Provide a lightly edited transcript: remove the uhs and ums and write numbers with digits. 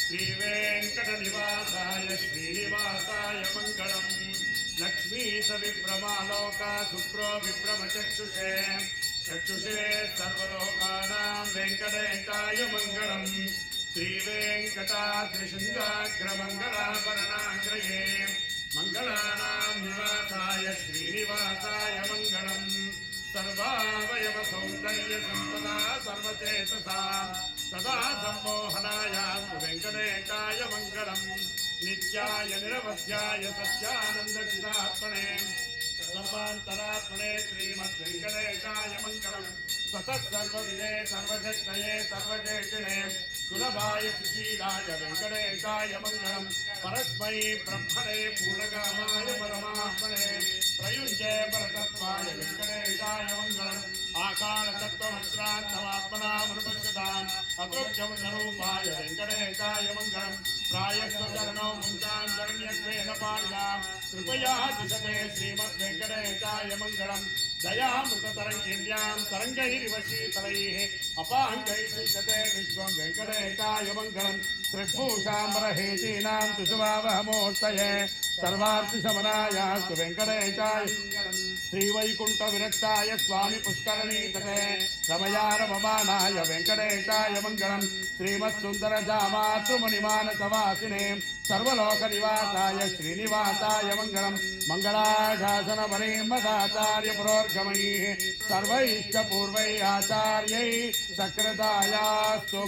श्रीवेङ्कटनिवासाय श्रीनिवासाय मङ्गलम् लक्ष्मीसविभ्रमालोका शुक्रो विभ्रमचक्षुषे चक्षुषे सर्वलोकानां वेङ्कटेशाय मङ्गलम् श्रीवेङ्कटाद्रिशृङ्गाग्रमङ्गलाभरणाग्रये मङ्गलानां निवासाय श्रीनिवासाय मङ्गलम् सर्वावयवसौन्दर्यसम्पदा सर्वचेतसा सदा सम्मोहनाय वेङ्कटेशाय मङ्गलम् नित्याय निरवध्याय सत्यानन्दचिदात्मने सर्वान्तरात्मने श्रीमद्वेङ्कटेशाय मङ्गलम् स्वतः सर्वविदे सर्वशक्तये सर्वजेतिने सुलभाय सुशीलाय वेङ्कटेशाय मङ्गलम् परस्मै ब्रह्मणे पूर्णकामाय परमात्मने प्रयुञ्जे परतत्त्वाय वेङ्कटेशाय मङ्गलम् आकारतत्त्वमश्रान्तमात्मनामनुपश्यताम् अतृप्तमरूपाय वेङ्कटेशाय मङ्गलम् प्रायस्वचरणौ मुञ्चाञ्जन्यत्वेन पाण्याम् कृपया दिशते श्रीमद्वेङ्कटेशाय मङ्गलम् दयामृततरङ्गिण्याम् तरङ्गैरिव शीतलैः अपाङ्गैः सीदते विश्वम् वेङ्कटेशाय मङ्गलम् त्रिभूषाम्बरहेतीनाम् तुषुभावहमूर्तये सर्वार्थिशमनायास्तु वेङ्कटेशाय श्रीवैकुण्ठविरक्ताय स्वामी पुष्करणीतटे रमयारममानाय वेङ्कटेशाय मङ्गलम् श्रीमत्सुन्दरजामातृमुनिमानसवासिने सर्वलोकनिवासाय श्रीनिवासाय मङ्गलम् मङ्गलाशासनपरिमदाचार्य पुरोर्गमैः सर्वैश्च पूर्वैः आचार्यैः सकृतायास्तु